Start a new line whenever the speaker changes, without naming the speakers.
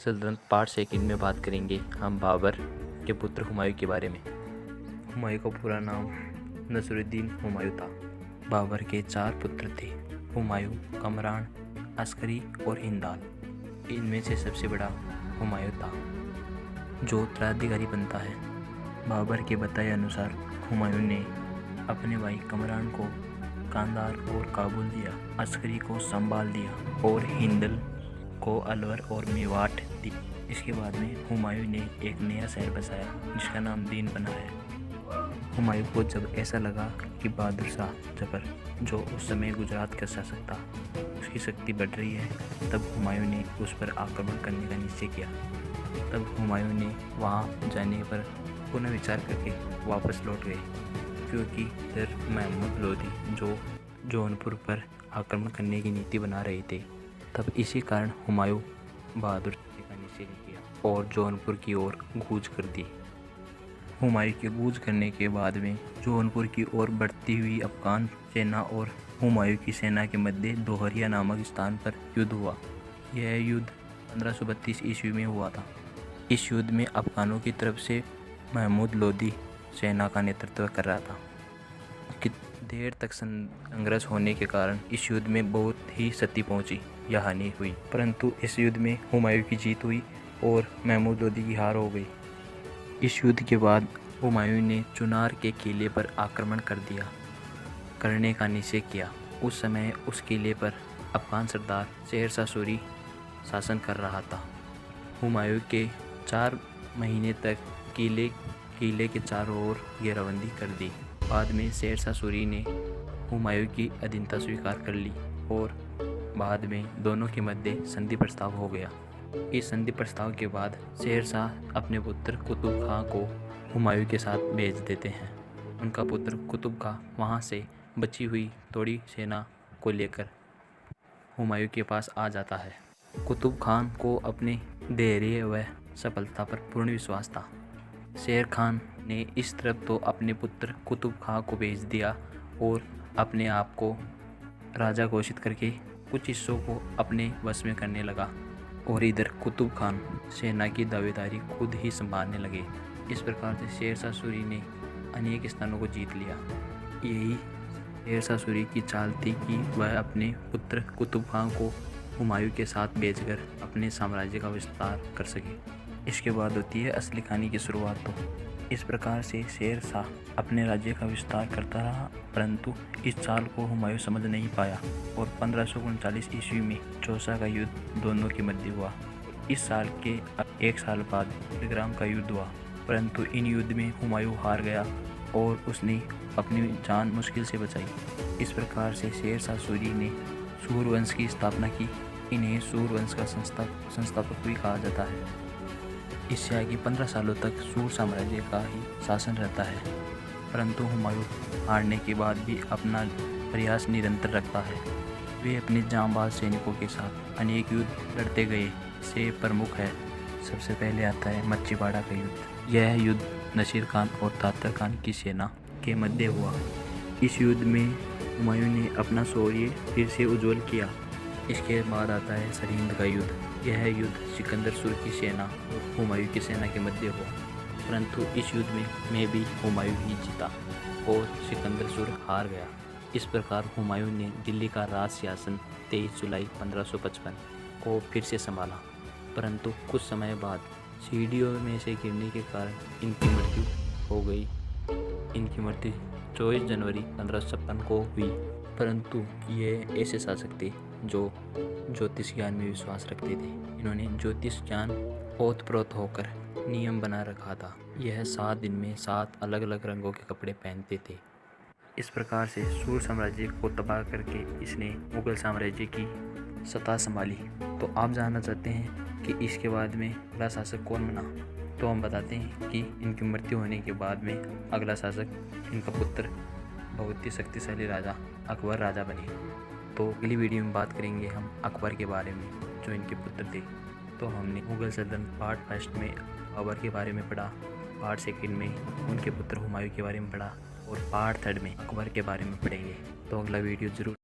सल्तनत part second में बात करेंगे हम बाबर के पुत्र हुमायूं के बारे में। हुमायूं का पूरा नाम नसरुद्दीन हुमायूं था। बाबर के 4 पुत्र थे, हुमायूं, कमरान, अस्करी और हिंदाल। इनमें से सबसे बड़ा हुमायूं था जो उत्तराधिकारी बनता है। बाबर के बताए अनुसार हुमायूं ने अपने भाई कमरान को कांधार और काबुल दिया, अस्करी को संभाल दिया और हिंदल को अलवर और मेवाट दी। इसके बाद में हुमायूं ने एक नया शहर बसाया जिसका नाम दीन बना है। हुमायूं को जब ऐसा लगा कि बहादुर शाह जफर, जो उस समय गुजरात का शासक था, उसकी शक्ति बढ़ रही है, तब हुमायूं ने उस पर आक्रमण करने का निश्चय किया। तब हुमायूं ने वहां जाने पर पुनः विचार करके वापस लौट गए, क्योंकि फिर महमूद लोदी जो जौनपुर पर आक्रमण करने की नीति बना रहे थे। तब इसी कारण हुमायूं बहादुर का निश्चय किया और जौनपुर की ओर कूच कर दी। हुमायूं के कूच करने के बाद में जौनपुर की ओर बढ़ती हुई अफगान सेना और हुमायूं की सेना के मध्य दोहरिया नामक स्थान पर युद्ध हुआ। यह युद्ध 1532 ईस्वी में हुआ था। इस युद्ध में अफगानों की तरफ से महमूद लोदी सेना का नेतृत्व कर रहा था। देर तक संघर्ष होने के कारण इस युद्ध में बहुत ही क्षति पहुंची या हानि हुई, परंतु इस युद्ध में हुमायूं की जीत हुई और महमूद लोदी की हार हो गई। इस युद्ध के बाद हुमायूं ने चुनार के किले पर आक्रमण करने का निश्चय किया। उस समय उस किले पर अफगान सरदार शेरशाह सूरी शासन कर रहा था। हुमायूं के 4 महीने तक किले के चारों ओर घेराबंदी कर दी। बाद में शेरशाह सूरी ने हुमायूं की अधीनता स्वीकार कर ली और बाद में दोनों के मध्य संधि प्रस्ताव हो गया। इस संधि प्रस्ताव के बाद शेरशाह अपने पुत्र कुतुब खां को हुमायूं के साथ भेज देते हैं। उनका पुत्र कुतुब खां वहां से बची हुई थोड़ी सेना को लेकर हुमायूं के पास आ जाता है। कुतुब खान को अपने धैर्य व सफलता पर पूर्ण विश्वास था। शेर खान ने इस तरफ तो अपने पुत्र कुतुब खां को भेज दिया और अपने आप को राजा घोषित करके कुछ हिस्सों को अपने वश में करने लगा, और इधर कुतुब खान सेना की दावेदारी खुद ही संभालने लगे। इस प्रकार से शेरशाह सूरी ने अनेक स्थानों को जीत लिया। यही शेरशाह सूरी की चाल थी कि वह अपने पुत्र कुतुब खान को हुमायूं के साथ भेजकर अपने साम्राज्य का विस्तार कर सके। इसके बाद होती है असली कहानी की शुरुआत। तो इस प्रकार से शेरशाह अपने राज्य का विस्तार करता रहा, परंतु इस चाल को हुमायूं समझ नहीं पाया और 1539 ईस्वी में चौसा का युद्ध दोनों के मध्य हुआ। इस साल के 1 साल बाद विग्राम का युद्ध हुआ, परंतु इन युद्ध में हुमायूं हार गया और उसने अपनी जान मुश्किल से बचाई। इस प्रकार से शेरशाह सूरी ने सूर्यवंश की स्थापना की। इन्हें सूर्यवंश का संस्थापक भी कहा जाता है। इससे आगे 15 सालों तक सूर साम्राज्य का ही शासन रहता है, परंतु हुमायूं हारने के बाद भी अपना प्रयास निरंतर रखता है। वे अपने जांबाज सैनिकों के साथ अनेक युद्ध लड़ते गए। से प्रमुख है, सबसे पहले आता है मच्छीबाड़ा का युद्ध। यह युद्ध नसीर खान और तातर खान की सेना के मध्य हुआ। इस युद्ध में हुमायूं ने अपना शौर्य फिर से उज्ज्वल किया। इसके बाद आता है सरहिंद का युद्ध। यह युद्ध सिकंदर सुर की सेना और हुमायूं की सेना के मध्य हुआ, परंतु इस युद्ध में भी हुमायूं ही जीता और सिकंदर सुर हार गया। इस प्रकार हुमायूं ने दिल्ली का राज शासन 23 जुलाई 1555 को फिर से संभाला, परंतु कुछ समय बाद सीढ़ियों में से गिरने के कारण इनकी मृत्यु हो गई। इनकी मृत्यु 24 जनवरी 1556 को हुई, परंतु ये ऐसे शासक थे जो ज्योतिष ज्ञान में विश्वास रखते थे। इन्होंने ज्योतिष ज्ञान ओतप्रोत होकर नियम बना रखा था। यह 7 दिन में 7 अलग अलग रंगों के कपड़े पहनते थे। इस प्रकार से सूर साम्राज्य को तबाह करके इसने मुगल साम्राज्य की सत्ता संभाली। तो आप जानना चाहते हैं कि इसके बाद में अगला शासक कौन बना? तो हम बताते हैं कि इनकी मृत्यु होने के बाद में अगला शासक इनका पुत्र बहुत ही शक्तिशाली राजा अकबर राजा बने। तो अगली वीडियो में बात करेंगे हम अकबर के बारे में, जो इनके पुत्र थे। तो हमने मुगल सल्तनत पार्ट फर्स्ट में अकबर के बारे में पढ़ा, पार्ट सेकंड में उनके पुत्र हुमायूं के बारे में पढ़ा और पार्ट थर्ड में अकबर के बारे में पढ़ेंगे। तो अगला वीडियो ज़रूर